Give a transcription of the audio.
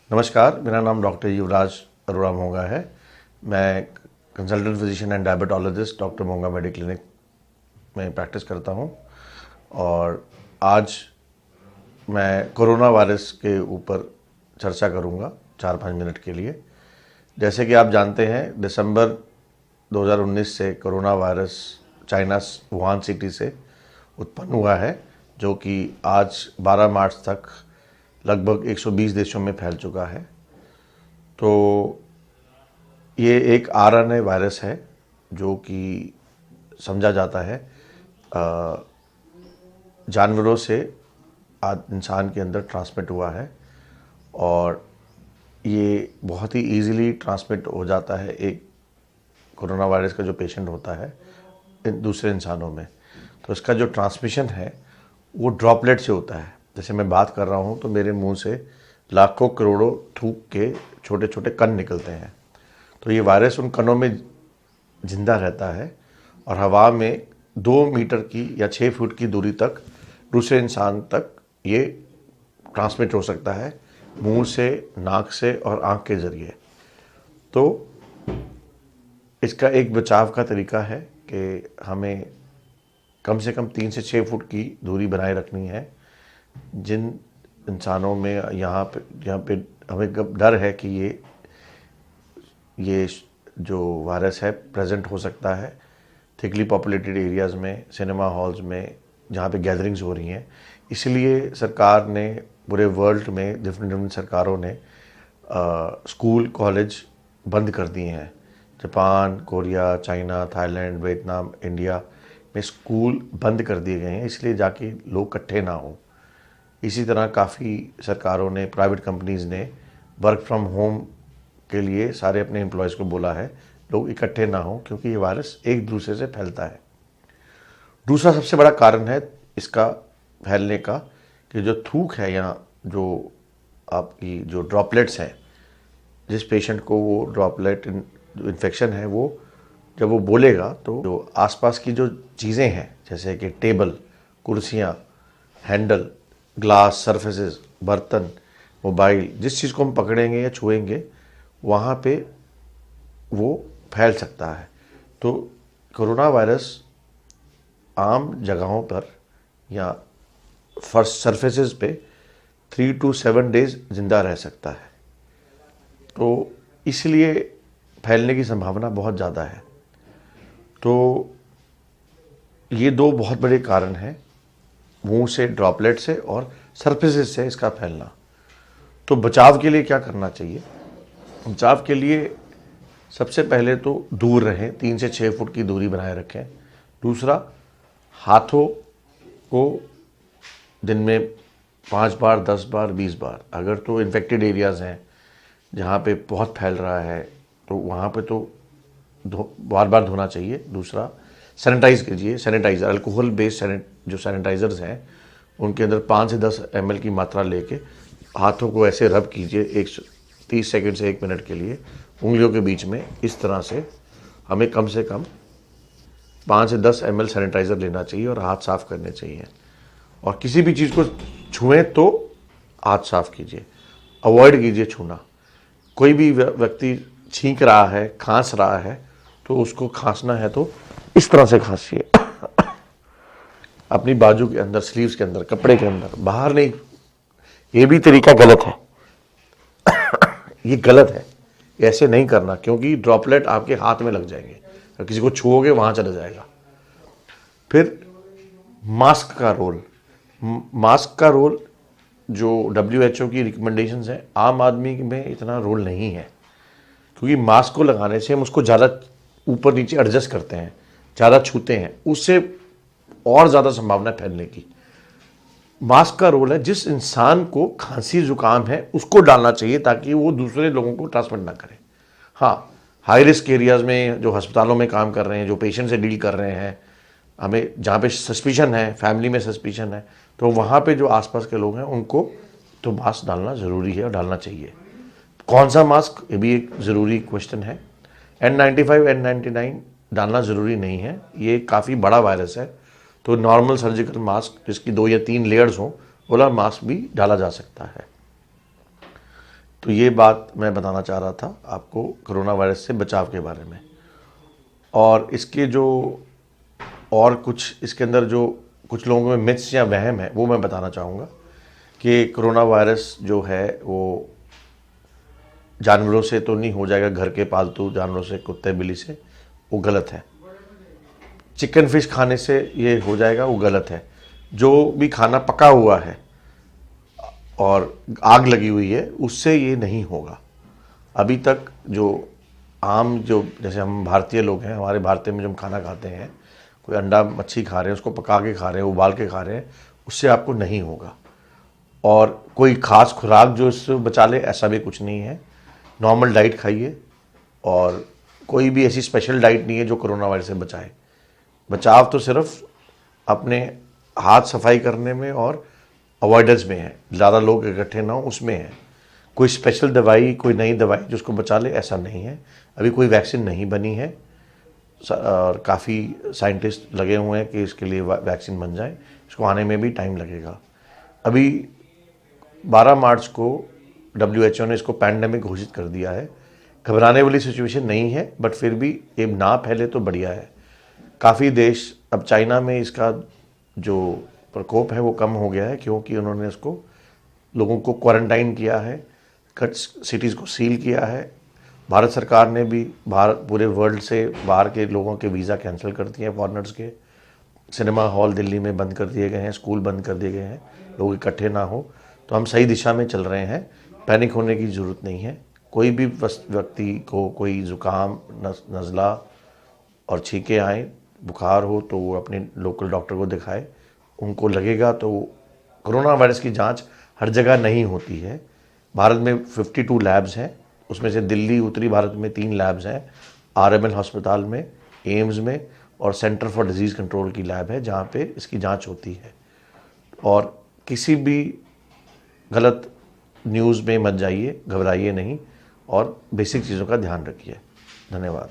नमस्कार, मेरा नाम डॉक्टर युवराज अरोड़ा मोंगा है। मैं consultant physician and diabetologist doctor Monga medical clinic में प्रैक्टिस करता हूं और आज मैं कोरोना वायरस के ऊपर चर्चा करूंगा 4-5 मिनट के लिए। जैसे कि आप जानते हैं, दिसंबर 2019 से corona virus China Wuhan city से उत्पन्न हुआ है, जो कि आज 12 मार्च तक लगभग 120 देशों में फैल चुका है। तो ये एक आरएनए वायरस है जो कि समझा जाता है जानवरों से इंसान के अंदर ट्रांसमिट हुआ है और ये बहुत ही इजीली ट्रांसमिट हो जाता है एक कोरोना वायरस का जो पेशेंट होता है दूसरे इंसानों में। तो इसका जो ट्रांसमिशन है वो ड्रॉपलेट से होता है। जैसे मैं बात कर रहा हूँ तो मेरे मुंह से लाखों करोड़ों थूक के छोटे छोटे कण निकलते हैं। तो ये वायरस उन कणों में जिंदा रहता है और हवा में 2 मीटर की या 6 फुट की दूरी तक दूसरे इंसान तक ये ट्रांसमिट हो सकता है, मुंह से, नाक से और आँख के ज़रिए। तो इसका एक बचाव का तरीका है कि हमें कम से कम 3 से 6 फुट की दूरी बनाए रखनी है। जिन इंसानों में यहाँ पे हमें डर है कि ये जो वायरस है प्रेजेंट हो सकता है थिकली पॉपुलेटेड एरियाज़ में, सिनेमा हॉल्स में, जहाँ पे गैदरिंग्स हो रही हैं, इसलिए सरकार ने पूरे वर्ल्ड में डिफरेंट सरकारों ने स्कूल कॉलेज बंद कर दिए हैं। Japan, Korea, China, Thailand, Vietnam, India में स्कूल बंद कर दिए गए हैं, इसलिए जाके लोग इकट्ठे ना हों। इसी तरह काफ़ी सरकारों ने, प्राइवेट कंपनीज़ ने वर्क फ्रॉम होम के लिए सारे अपने एम्प्लॉयज़ को बोला है लोग इकट्ठे ना हों, क्योंकि ये वायरस एक दूसरे से फैलता है। दूसरा सबसे बड़ा कारण है इसका फैलने का कि जो थूक है या जो आपकी जो ड्रॉपलेट्स हैं, जिस पेशेंट को वो ड्रॉपलेट इन्फेक्शन है, वो जब वो बोलेगा तो जो आसपास की जो चीज़ें हैं जैसे कि टेबल, कुर्सियाँ, हैंडल, ग्लास सरफेसेस, बर्तन, मोबाइल, जिस चीज़ को हम पकड़ेंगे या छुएंगे वहाँ पे वो फैल सकता है। तो कोरोना वायरस आम जगहों पर या फर्श सरफेसेस पे 3 to 7 डेज जिंदा रह सकता है। तो इसलिए फैलने की संभावना बहुत ज़्यादा है। तो ये 2 बहुत बड़े कारण हैं, मुंह से ड्रॉपलेट से और सरफेसेस से इसका फैलना। तो बचाव के लिए क्या करना चाहिए? बचाव के लिए सबसे पहले तो दूर रहें, 3 से 6 फुट की दूरी बनाए रखें। दूसरा, हाथों को दिन में 5 बार, 10 बार, 20 बार, अगर तो इन्फेक्टेड एरियाज़ हैं जहाँ पे बहुत फैल रहा है तो वहाँ पे तो बार बार धोना चाहिए। दूसरा, सैनिटाइज़ कीजिए। सैनिटाइज़र, अल्कोहल बेस्ड जो सैनिटाइज़र्स हैं उनके अंदर 5 से 10 ml की मात्रा लेके हाथों को ऐसे रब कीजिए 30 सेकंड से 1 मिनट के लिए उंगलियों के बीच में। इस तरह से हमें कम से कम 5 से 10 ml सैनिटाइज़र लेना चाहिए और हाथ साफ़ करने चाहिए। और किसी भी चीज़ को छुएं तो हाथ साफ़ कीजिए, अवॉइड कीजिए छूना। कोई भी व्यक्ति छींक रहा है, खांस रहा है, तो उसको खांसना है तो इस तरह से खांसिए अपनी बाजू के अंदर, स्लीव्स के अंदर, कपड़े के अंदर, बाहर नहीं। ये भी तरीका गलत है ये गलत है, ऐसे नहीं करना, क्योंकि ड्रॉपलेट आपके हाथ में लग जाएंगे। अगर किसी को छुओगे वहाँ चला जाएगा। फिर मास्क का रोल। मास्क का रोल जो WHO की रिकमेंडेशंस हैं, आम आदमी में इतना रोल नहीं है, क्योंकि मास्क को लगाने से हम उसको ज़्यादा ऊपर नीचे एडजस्ट करते हैं, ज़्यादा छूते हैं, उससे और ज़्यादा संभावना है फैलने की। मास्क का रोल है जिस इंसान को खांसी जुकाम है उसको डालना चाहिए ताकि वो दूसरे लोगों को ट्रांसमिट ना करे। हाँ, हाई रिस्क एरियाज़ में जो अस्पतालों में काम कर रहे हैं, जो पेशेंट से डील कर रहे हैं, हमें जहाँ पे सस्पिशन है, फैमिली में सस्पिशन है, तो वहाँ पे जो आसपास के लोग हैं उनको तो मास्क डालना ज़रूरी है और डालना चाहिए। कौन सा मास्क, ये भी एक ज़रूरी क्वेश्चन है। N95, N99 डालना ज़रूरी नहीं है, ये काफ़ी बड़ा वायरस है। तो नॉर्मल सर्जिकल मास्क जिसकी 2 या 3 लेयर्स हों, वाला मास्क भी डाला जा सकता है। तो ये बात मैं बताना चाह रहा था आपको कोरोना वायरस से बचाव के बारे में। और इसके जो और कुछ इसके अंदर जो कुछ लोगों में मिथ्स या वहम है वो मैं बताना चाहूँगा कि कोरोना वायरस जो है वो जानवरों से तो नहीं हो जाएगा, घर के पालतू जानवरों से, कुत्ते बिल्ली से, वो गलत है। चिकन फिश खाने से ये हो जाएगा, वो गलत है। जो भी खाना पका हुआ है और आग लगी हुई है उससे ये नहीं होगा। अभी तक जो जैसे हम भारतीय लोग हैं, हमारे भारतीय में जब हम खाना खाते हैं, कोई अंडा मच्छी खा रहे हैं, उसको पका के खा रहे हैं, उबाल के खा रहे हैं, उससे आपको नहीं होगा। और कोई खास खुराक जो इससे बचा ले, ऐसा भी कुछ नहीं है। नॉर्मल डाइट खाइए और कोई भी ऐसी स्पेशल डाइट नहीं है जो कोरोना वायरस से बचाए। बचाव तो सिर्फ अपने हाथ सफाई करने में और अवॉइडेंस में है, ज़्यादा लोग इकट्ठे ना हो उसमें है। कोई स्पेशल दवाई, कोई नई दवाई जिसको बचा ले, ऐसा नहीं है। अभी कोई वैक्सीन नहीं बनी है और काफ़ी साइंटिस्ट लगे हुए हैं कि इसके लिए वैक्सीन बन जाए। इसको आने में भी टाइम लगेगा। अभी 12 मार्च को WHO ने इसको पैंडेमिक घोषित कर दिया है। घबराने वाली सिचुएशन नहीं है, बट फिर भी ये ना फैले तो बढ़िया है। काफ़ी देश, अब चाइना में इसका जो प्रकोप है वो कम हो गया है, क्योंकि उन्होंने इसको लोगों को क्वारंटाइन किया है, सिटीज़ को सील किया है। भारत सरकार ने भी पूरे वर्ल्ड से बाहर के लोगों के वीज़ा कैंसिल कर दिए हैं, फॉरेनर्स के। सिनेमा हॉल दिल्ली में बंद कर दिए गए हैं, स्कूल बंद कर दिए गए हैं, लोग इकट्ठे ना हो। तो हम सही दिशा में चल रहे हैं, पैनिक होने की ज़रूरत नहीं है। कोई भी व्यक्ति को कोई ज़ुकाम, नज़ला और छींके आए, बुखार हो, तो वो अपने लोकल डॉक्टर को दिखाए। उनको लगेगा तो कोरोना वायरस की जांच हर जगह नहीं होती है। भारत में 52 लैब्स हैं, उसमें से दिल्ली, उत्तरी भारत में 3 लैब्स हैं, RML अस्पताल में, एम्स में और सेंटर फॉर डिजीज़ कंट्रोल की लैब है जहाँ पे इसकी जांच होती है। और किसी भी गलत न्यूज़ में मत जाइए, घबराइए नहीं और बेसिक चीज़ों का ध्यान रखिए। धन्यवाद।